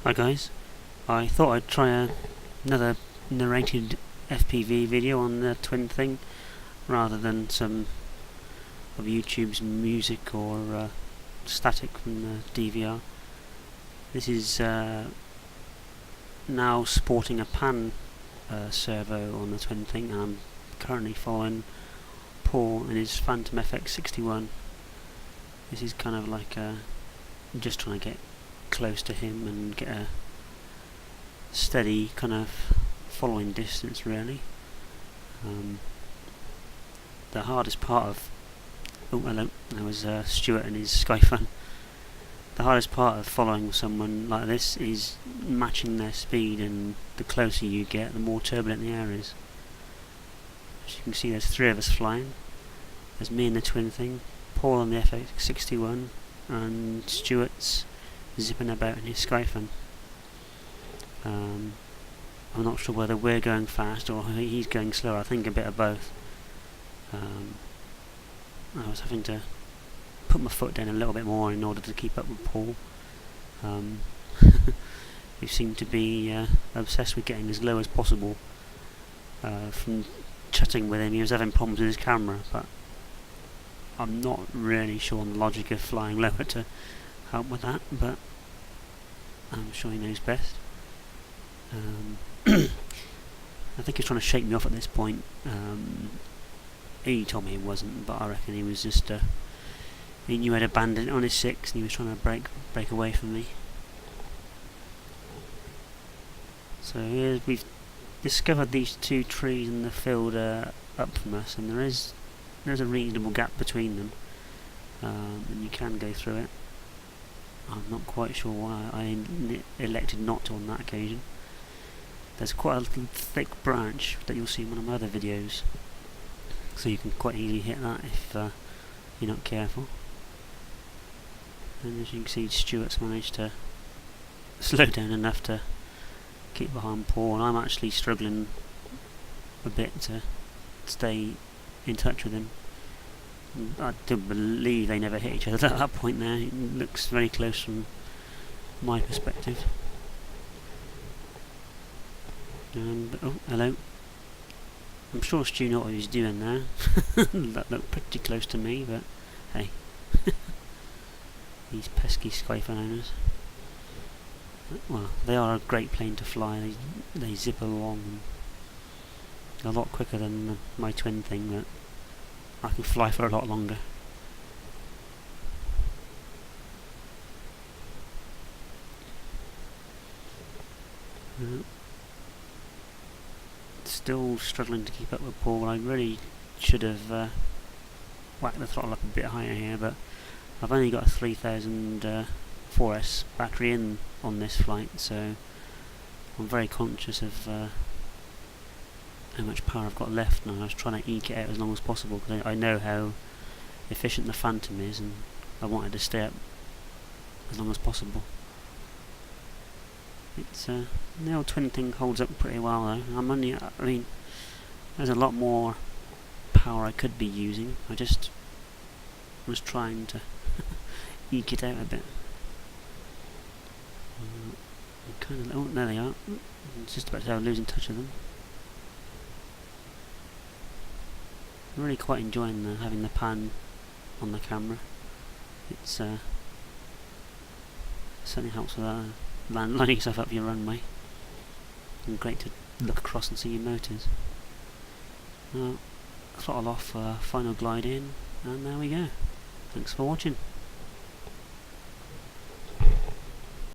Hi guys, I thought I'd try another narrated FPV video on the TwinThing rather than some of YouTube's music or static from the DVR. This is now sporting a pan servo on the TwinThing, and I'm currently following Paul in his Phantom FX61. This is kind of like just trying to get close to him and get a steady kind of following distance, really. The hardest part of that was Stuart and his Skyfun. The hardest part of following someone like this is matching their speed, and the closer you get, the more turbulent the air is. As you can see, there's three of us flying. There's me and the TwinThing, Paul on the FX61, and Stuart's zipping about in his Skyfun. I'm not sure whether we're going fast or he's going slower. I think a bit of both. I was having to put my foot down a little bit more in order to keep up with Paul, who seemed to be obsessed with getting as low as possible. From chatting with him, he was having problems with his camera, but I'm not really sure on the logic of flying lower to help with that, but I'm sure he knows best. I think he's trying to shake me off at this point. He told me he wasn't, but I reckon he was just he knew I'd abandoned it on his 6 and he was trying to break away from me. So here we've discovered these two trees in the field up from us, and there's a reasonable gap between them, and you can go through it. I'm not quite sure why I elected not to on that occasion. There's quite a thick branch that you'll see in one of my other videos, so you can quite easily hit that if you're not careful. And as you can see, Stuart's managed to slow down enough to keep behind Paul, and I'm actually struggling a bit to stay in touch with him. I do believe they never hit each other at that point there. It looks very close from my perspective. And, oh, hello. I'm sure Stu knew what he was doing there. That looked pretty close to me, but hey. These pesky Skyfun owners. Well, they are a great plane to fly. They zip along a lot quicker than my TwinThing, but I can fly for a lot longer. Still struggling to keep up with Paul. I really should have whacked the throttle up a bit higher here, but I've only got a 3000 4S battery in on this flight, so I'm very conscious of how much power I've got left now. I was trying to eke it out as long as possible because I know how efficient the Phantom is, and I wanted to stay up as long as possible. It's the old TwinThing holds up pretty well though. I mean, there's a lot more power I could be using. I just was trying to eke it out a bit. Oh, there they are. It's just about to losing touch with them. I'm really quite enjoying having the pan on the camera. It's certainly helps with lining yourself up your runway. And great to look across and see your motors. Throttle off, final glide in, and there we go. Thanks for watching.